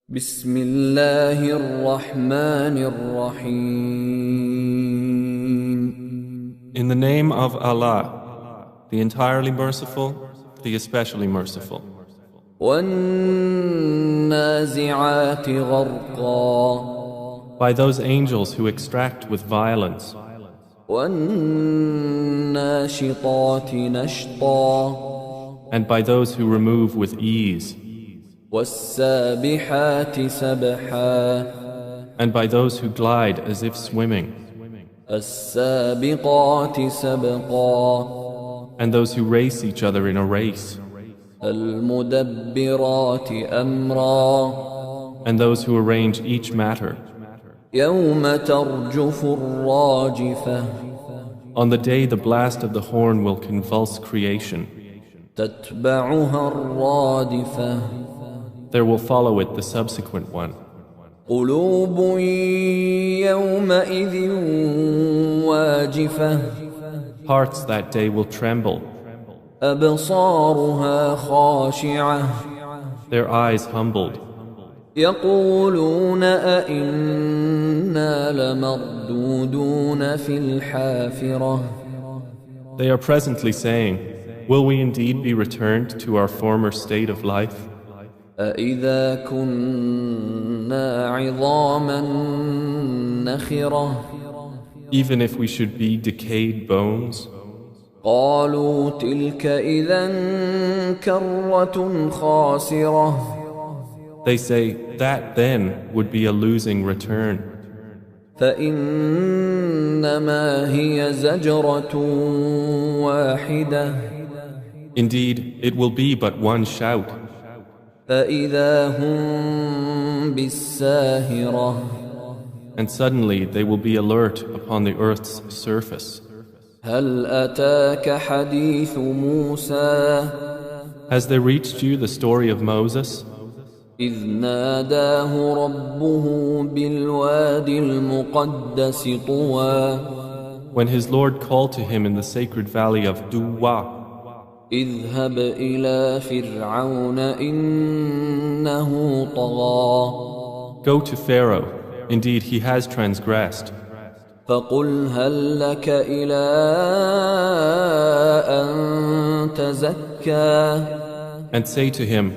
بسم الله الرحمن الرحيم. In the name of Allah, the entirely merciful, the especially merciful. والنازعات غرقا By those angels who extract with violence, والناشطات نشطا and by those who remove with ease, والسابحات سبحا and by those who glide as if swimming, السابقات سبقا and those who race each other in a race, المدبرات أمرا and those who arrange each matter. يوم ترجف الراجفة On the day the blast of the horn will convulse creation, تتبعها الرادفة there will follow it the subsequent one. قلوب يومئذ واجفة Hearts that day will tremble, أبصارها خاشعة their eyes humbled. يقولون أئنا لمردودون في الحافرة They are presently saying, will we indeed be returned to our former state of life? أإذا كنا عظاما نخرة Even if we should be decayed bones? قالوا تلك إذا كرة خاسرة They say, that then would be a losing return. فإنما هي زجرة واحدة Indeed, it will be but one shout, فإذا هم بالساهرة and suddenly they will be alert upon the earth's surface. هل أتاك حديث موسى Has there reached you the story of Moses, إذ ناداه ربه بالوادي المقدس طوى when his Lord called to him in the sacred valley of Duwa, اذهب إلى فرعون إنه طغى go to Pharaoh, indeed he has transgressed, فقل هل لك إلى أن تزكى and say to him,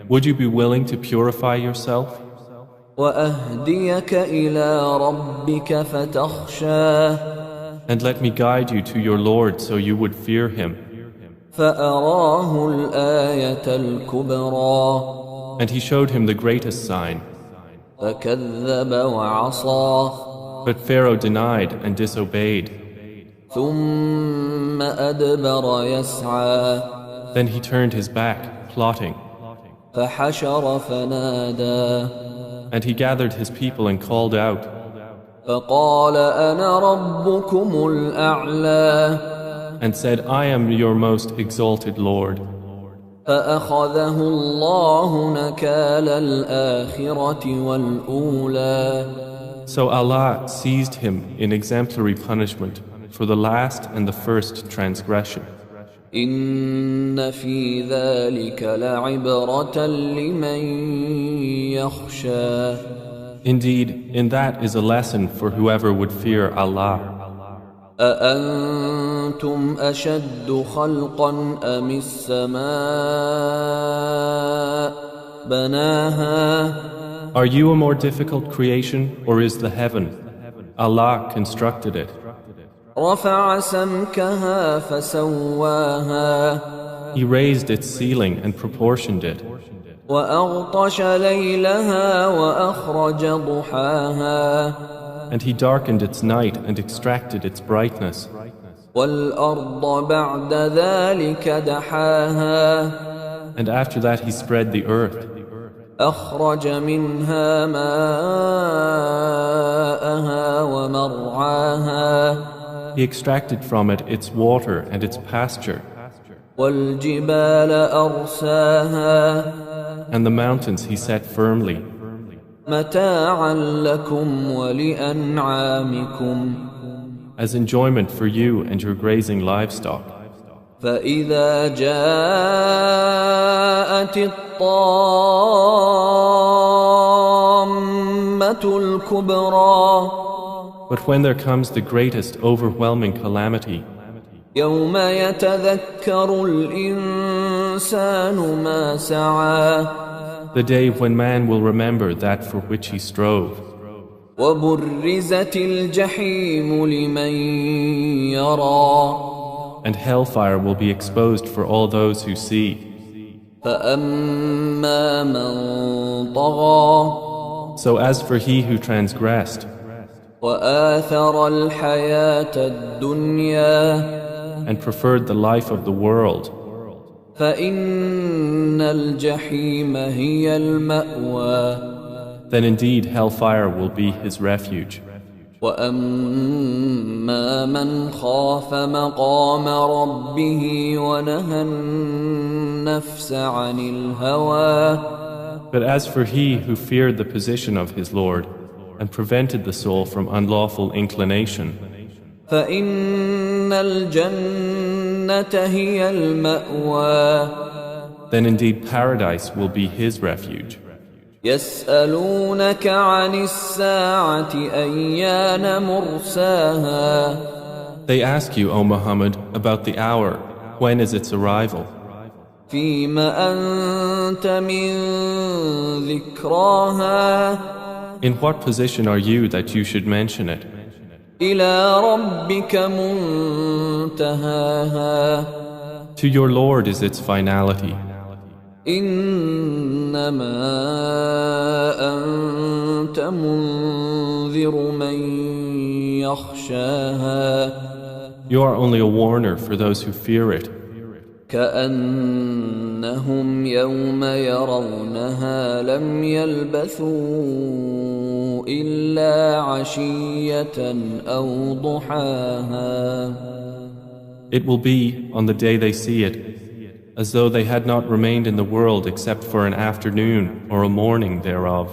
would you be willing to purify yourself, وأهديك إلى ربك فتخشى and let me guide you to your Lord so you would fear him? فأراه الآية الكبرى And he showed him the greatest sign. فكذب وعصى But Pharaoh denied and disobeyed. ثم أدبر يسعى Then he turned his back, plotting, فحشر فنادى and he gathered his people and called out, فقال أنا ربكم الأعلى and said, I am your most exalted Lord. فأخذه الله نكال الآخرة والأولى So Allah seized him in exemplary punishment for the last and the first transgression. إن في ذلك لعبرة لمن يخشى Indeed, in that is a lesson for whoever would fear Allah. أأنتم أشد خلقا أم السماء بناها Are you a more difficult creation, or is the heaven? Allah constructed it. رفع سمكها فسواها He raised its ceiling and proportioned it. وأغطش ليلها وأخرج ضحاها And he darkened its night and extracted its brightness. والأرض بعد ذلك دحاها And after that he spread the earth. أخرج منها ماءها ومرعاها He extracted from it its water and its pasture. والجبال أرساها And the mountains he set firmly, متاعا لكم ولأنعامكم as enjoyment for you and your grazing livestock. فإذا جاءت الطامة الطامة الكبرى But when there comes the greatest overwhelming calamity, يوم يتذكر الإنسان ما سعى the day when man will remember that for which he strove, وبرزت الجحيم لمن يرى and hellfire will be exposed for all those who see. فأما من طغى So as for he who transgressed وآثر الحياة الدنيا and preferred the life of the world, فإن الجحيم هي المأوى then indeed hellfire will be his refuge. وأما من خاف مقام ربه ونهى النفس عن الهوى But as for he who feared the position of his Lord and prevented the soul from unlawful inclination, فإن الجنة هي المأوى then indeed paradise will be his refuge. يسألونك عن الساعة أيان مرساها They ask you, O Muhammad, about the hour, when is its arrival? فيم أنت من ذكراها In what position are you that you should mention it? إلى ربك منتهاها To your Lord is its finality. إنما أنت منذر من يخشاها You are only a warner for those who fear it. كأنهم يوم يرونها لم يلبثوا إلا عشية أو ضحاها It will be, on the day they see it, as though they had not remained in the world except for an afternoon or a morning thereof.